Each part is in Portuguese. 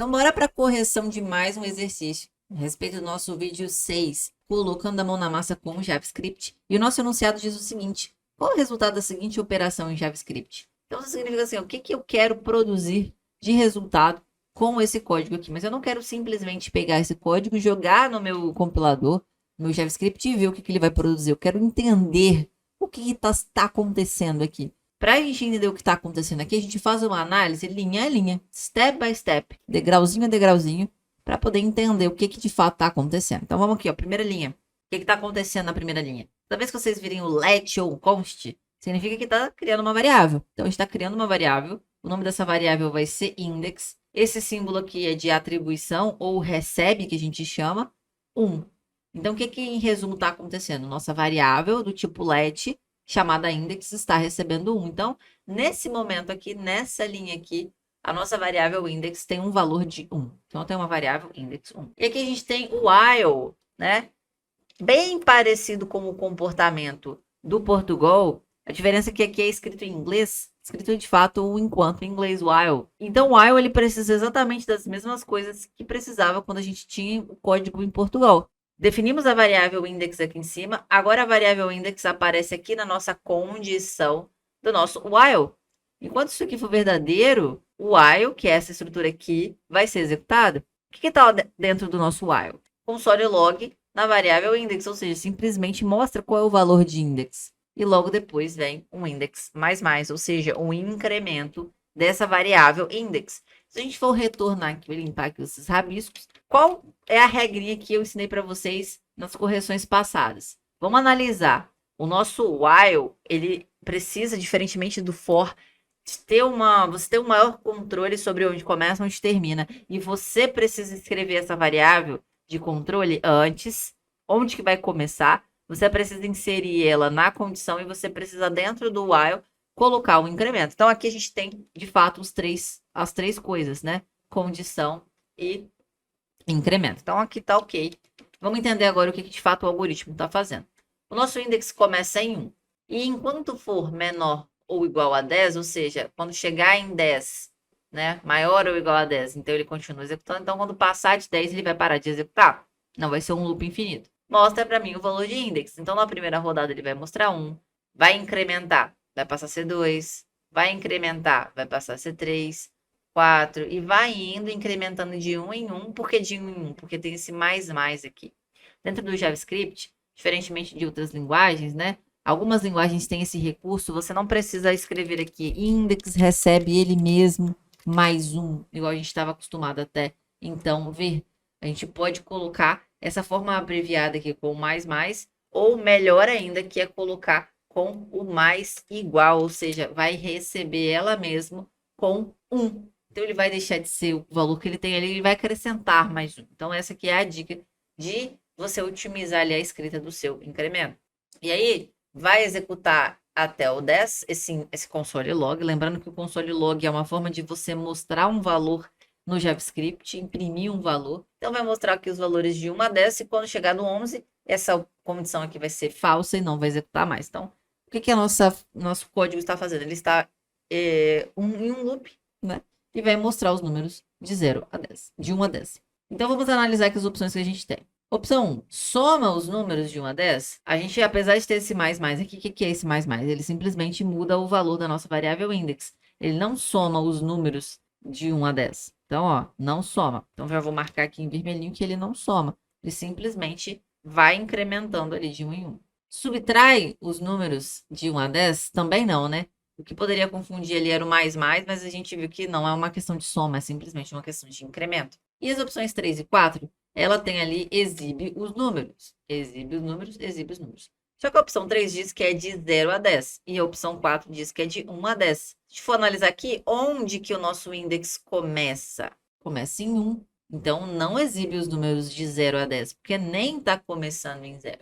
Então, bora para a correção de mais um exercício a respeito do nosso vídeo 6, colocando a mão na massa com o JavaScript. E o nosso enunciado diz o seguinte: qual é o resultado da seguinte operação em JavaScript? Então, isso significa assim, o que eu quero produzir de resultado com esse código aqui? Mas eu não quero simplesmente pegar esse código, jogar no meu compilador, no meu JavaScript e ver o que ele vai produzir. Eu quero entender o que está acontecendo aqui. Para a gente entender o que está acontecendo aqui, a gente faz uma análise linha a linha, step by step, degrauzinho a degrauzinho, para poder entender o que de fato está acontecendo. Então vamos aqui, ó, primeira linha. O que está acontecendo na primeira linha? Toda vez que vocês virem o let ou const, significa que está criando uma variável. Então a gente está criando uma variável, o nome dessa variável vai ser index. Esse símbolo aqui é de atribuição ou recebe, que a gente chama, 1. Então o que em resumo está acontecendo? Nossa variável do tipo let chamada index está recebendo 1. Então, nesse momento aqui, nessa linha aqui, a nossa variável index tem um valor de 1. Então, tem uma variável index 1. E aqui a gente tem o while, né? Bem parecido com o comportamento do Portugal. A diferença é que aqui é escrito em inglês, escrito de fato o enquanto em inglês while. Então, o while ele precisa exatamente das mesmas coisas que precisava quando a gente tinha o código em Portugal. Definimos a variável index aqui em cima. Agora a variável index aparece aqui na nossa condição do nosso while. Enquanto isso aqui for verdadeiro, o while, que é essa estrutura aqui, vai ser executado. O que está dentro do nosso while? Console log na variável index, ou seja, simplesmente mostra qual é o valor de index. E logo depois vem um index mais, ou seja, um incremento dessa variável index. Se a gente for retornar aqui, limpar aqui esses rabiscos, qual é a regrinha que eu ensinei para vocês nas correções passadas? Vamos analisar. O nosso while, ele precisa, diferentemente do for, você ter um maior controle sobre onde começa e onde termina. E você precisa escrever essa variável de controle antes, onde que vai começar. Você precisa inserir ela na condição e você precisa, dentro do while, colocar o incremento. Então, aqui a gente tem, de fato, as três coisas, né? Condição e incremento. Então, aqui está ok. Vamos entender agora o que de fato o algoritmo está fazendo. O nosso index começa em 1. E enquanto for menor ou igual a 10, ou seja, quando chegar em 10, né, maior ou igual a 10, então ele continua executando. Então, quando passar de 10, ele vai parar de executar. Não vai ser um loop infinito. Mostra para mim o valor de index. Então, na primeira rodada, ele vai mostrar 1. Vai incrementar, vai passar a ser 2. Vai incrementar, vai passar a ser 3. 4, e vai indo, incrementando de 1 em 1. Por que de 1 em 1? Porque tem esse mais aqui. Dentro do JavaScript, diferentemente de outras linguagens, né? Algumas linguagens têm esse recurso, você não precisa escrever aqui, index recebe ele mesmo, mais 1, igual a gente estava acostumado até então ver. A gente pode colocar essa forma abreviada aqui com mais, ou melhor ainda, que é colocar com o mais igual, ou seja, vai receber ela mesmo com 1. Então, ele vai deixar de ser o valor que ele tem ali, ele vai acrescentar mais 1. Então, essa aqui é a dica de você otimizar ali a escrita do seu incremento. E aí, vai executar até o 10, esse console log. Lembrando que o console log é uma forma de você mostrar um valor no JavaScript, imprimir um valor. Então, vai mostrar aqui os valores de 1 a 10, e quando chegar no 11, essa condição aqui vai ser falsa e não vai executar mais. Então, o que nosso código está fazendo? Ele está em um loop, né? E vai mostrar os números de 0 a 10, de 1 a 10. Então, vamos analisar aqui as opções que a gente tem. Opção 1, soma os números de 1 a 10. A gente, apesar de ter esse mais aqui, o que é esse mais? Ele simplesmente muda o valor da nossa variável index. Ele não soma os números de 1 a 10. Então, ó, não soma. Então, já vou marcar aqui em vermelhinho que ele não soma. Ele simplesmente vai incrementando ali de 1 em 1. Subtrai os números de 1 a 10? Também não, né? O que poderia confundir ali era o mais, mas a gente viu que não é uma questão de soma, é simplesmente uma questão de incremento. E as opções 3 e 4, ela tem ali exibe os números. Exibe os números, exibe os números. Só que a opção 3 diz que é de 0 a 10. E a opção 4 diz que é de 1 a 10. Se a gente for analisar aqui, onde que o nosso index começa? Começa em 1. Então, não exibe os números de 0 a 10, porque nem está começando em 0.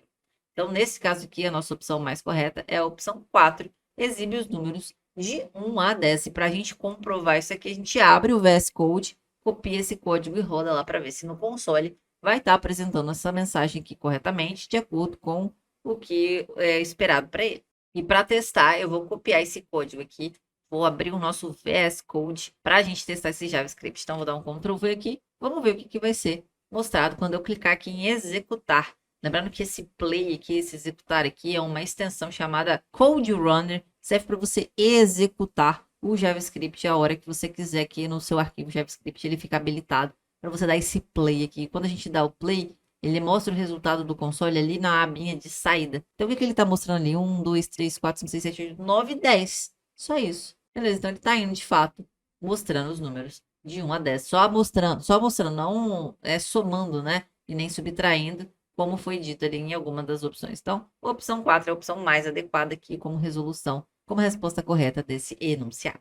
Então, nesse caso aqui, a nossa opção mais correta é a opção 4, exibe os números de 1 a 10. E para a gente comprovar isso aqui, a gente abre o VS Code, copia esse código e roda lá para ver se no console vai estar apresentando essa mensagem aqui corretamente, de acordo com o que é esperado para ele. E para testar, eu vou copiar esse código aqui, vou abrir o nosso VS Code para a gente testar esse JavaScript. Então, vou dar um Ctrl V aqui. Vamos ver o que vai ser mostrado quando eu clicar aqui em executar. Lembrando que esse play aqui, esse executar aqui, é uma extensão chamada Code Runner. Serve para você executar o JavaScript a hora que você quiser que no seu arquivo JavaScript ele fique habilitado para você dar esse play aqui. Quando a gente dá o play, ele mostra o resultado do console ali na abinha de saída. Então, o que ele está mostrando ali? 1, 2, 3, 4, 5, 6, 7, 8, 9, 10. Só isso. Beleza, então ele está indo de fato mostrando os números de 1 a 10. Só mostrando, não somando, né? E nem subtraindo, como foi dito ali em alguma das opções. Então, a opção 4 é a opção mais adequada aqui como resolução, como resposta correta desse enunciado.